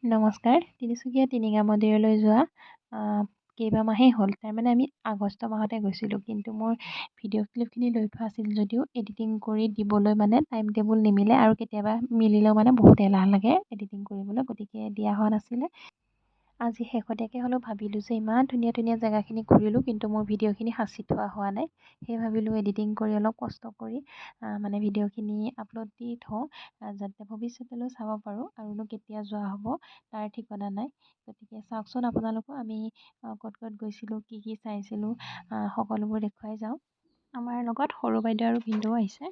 নমস্কাৰ। তিনিচুকীয়া টিলিঙা মন্দিৰলৈ যোৱা কেইবামাহেই হ'ল। তাৰমানে আমি আগষ্ট মাহতে গৈছিলোঁ, কিন্তু মোৰ ভিডিঅ' ক্লিপখিনি লৈ থোৱা আছিল যদিও এডিটিং কৰি দিবলৈ মানে টাইম টেবুল নিমিলে, আৰু কেতিয়াবা মিলিলেও মানে বহুত এলাহ লাগে এডিটিং কৰিবলৈ, গতিকে দিয়া হোৱা নাছিলে। আজি শেহতীয়াকৈ হ'লেও ভাবিলোঁ যে ইমান ধুনীয়া ধুনীয়া জেগাখিনি ঘূৰিলোঁ, কিন্তু মোৰ ভিডিঅ'খিনি সাঁচি থোৱা হোৱা নাই। সেয়ে ভাবিলোঁ এডিটিং কৰি অলপ কষ্ট কৰি মানে ভিডিঅ'খিনি আপলোড দি থওঁ, যাতে ভৱিষ্যতলৈও চাব পাৰোঁ। আৰুনো কেতিয়া যোৱা হ'ব তাৰ ঠিকনা নাই। গতিকে চাওকচোন আপোনালোকো, আমি ক'ত ক'ত গৈছিলোঁ, কি কি চাইছিলোঁ, সকলোবোৰ দেখুৱাই যাওঁ। আমাৰ লগত সৰু বাইদেউ আৰু ভিনদেউ আহিছে।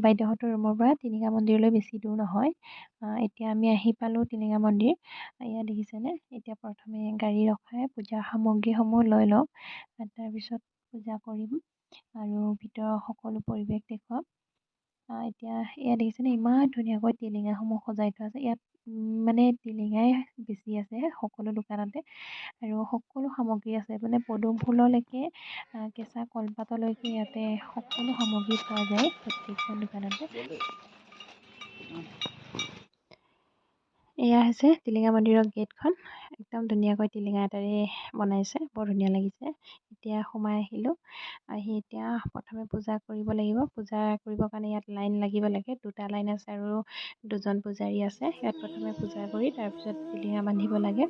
বাইদেউহঁতৰ ৰুমৰ পৰা টিলিঙা মন্দিৰলৈ বেছি দূৰ নহয়। এতিয়া আমি আহি পালোঁ টিলিঙা মন্দিৰ। ইয়াত দেখিছেনে, এতিয়া প্ৰথমে গাড়ী ৰখাই পূজা সামগ্ৰীসমূহ লৈ লওঁ, তাৰপিছত পূজা কৰিম আৰু ভিতৰৰ সকলো পৰিৱেশ দেখুৱাম। এতিয়া ইয়াত দেখিছেনে, ইমান ধুনীয়াকৈ টিলিঙাসমূহ সজাই থোৱা আছে। ইয়াত মানে টিলিঙাই বেছি আছে সকলো দোকানতে, আৰু সকলো সামগ্ৰী আছে, মানে পদুম ফুললৈকে কেঁচা কলপাতলৈকে ইয়াতে সকলো সামগ্ৰী পোৱা যায় প্ৰত্যেকখন দোকানতে। এয়া হৈছে টিলিঙা মন্দিৰৰ গেটখন। একদম ধুনীয়াকৈ টিলিঙা এটাৰে বনাইছে, বৰ ধুনীয়া লাগিছে। এতিয়া সোমাই আহিলোঁ। আহি এতিয়া প্ৰথমে পূজা কৰিব লাগিব। পূজা কৰিবৰ কাৰণে ইয়াত লাইন লাগিব লাগে, 2টা লাইন আছে আৰু 2জন পূজাৰী আছে। ইয়াত প্ৰথমে পূজা কৰি তাৰপিছত টিলিঙা বান্ধিব লাগে।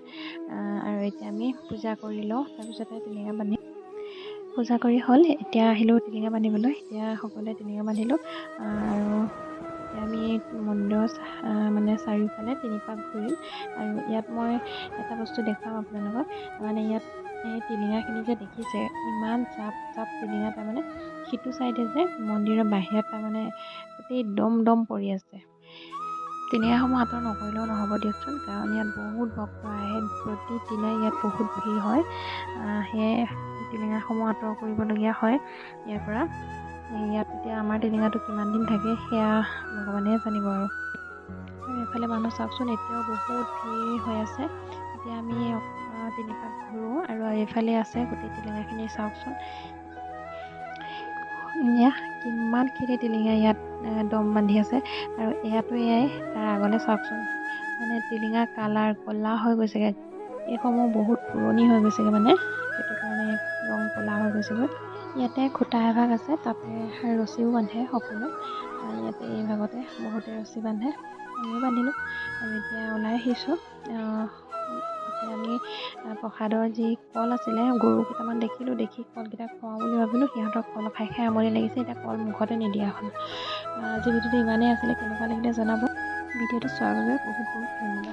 আৰু এতিয়া আমি পূজা কৰি লওঁ, তাৰপিছতে টিলিঙা বান্ধিম। পূজা কৰি হ'ল, এতিয়া আহিলোঁ টিলিঙা বান্ধিবলৈ। এতিয়া সকলোৱে টিলিঙা বান্ধিলোঁ, আৰু এতিয়া আমি মন্দিৰৰ মানে চাৰিওফালে 3 পাক ঘূৰিম। আৰু ইয়াত মই এটা বস্তু দেখুৱাম আপোনালোকক, মানে ইয়াত এই টিলিঙাখিনি যে দেখিছে, ইমান জাপ জাপ টিলিঙা, তাৰমানে সিটো চাইডে যে মন্দিৰৰ বাহিৰত তাৰমানে গোটেই দম দম পৰি আছে। টিলিঙাসমূহ আঁতৰ নকৰিলেও নহ'ব দিয়কচোন, কাৰণ ইয়াত বহুত ভক্ত আহে, প্ৰতিদিনাই ইয়াত বহুত ভিৰ হয়। সেয়ে টিলিঙাসমূহ আঁতৰ কৰিবলগীয়া হয় ইয়াৰ পৰা। ইয়াত এতিয়া আমাৰ টিলিঙাটো কিমান দিন থাকে সেয়া ভগৱানেহে জানিব। আৰু এইফালে মানুহ চাওকচোন, এতিয়াও বহুত ভিৰ হৈ আছে। এতিয়া আমি 3 পাক ঘূৰোঁ, আৰু এইফালে আছে গোটেই টিলিঙাখিনি চাওকচোন। এয়া কিমানখিনি টিলিঙা ইয়াত দম বান্ধি আছে, আৰু এয়াতো এয়াই, তাৰ আগলৈ চাওকচোন, মানে টিলিঙা কালাৰ ক'লা হৈ গৈছেগৈ। এইসমূহ বহুত পুৰণি হৈ গৈছেগৈ, মানে সেইটো কাৰণে ৰং ক'লা হৈ গৈছেগৈ। ইয়াতে খুঁটা এভাগ আছে, তাতে ৰছীও বান্ধে সকলোৱে। ইয়াতে এই ভাগতে বহুতে ৰছী বান্ধে, আমিও বান্ধিলোঁ। আৰু এতিয়া ওলাই আহিছোঁ। এতিয়া আমি প্ৰসাদৰ যি কল আছিলে, গৰু কেইটামান দেখিলোঁ, দেখি কলকেইটা খুৱাওঁ বুলি ভাবিলোঁ। সিহঁতক কল খাই খাই আমনি লাগিছে, এতিয়া কল মুখতে নিদিয়া হ'ল। আজি ভিডিঅ'টো ইমানেই আছিলে, কেনেকুৱা লাগিলে জনাব। ভিডিঅ'টো চোৱাৰ বাবে বহুত বহুত ধন্যবাদ।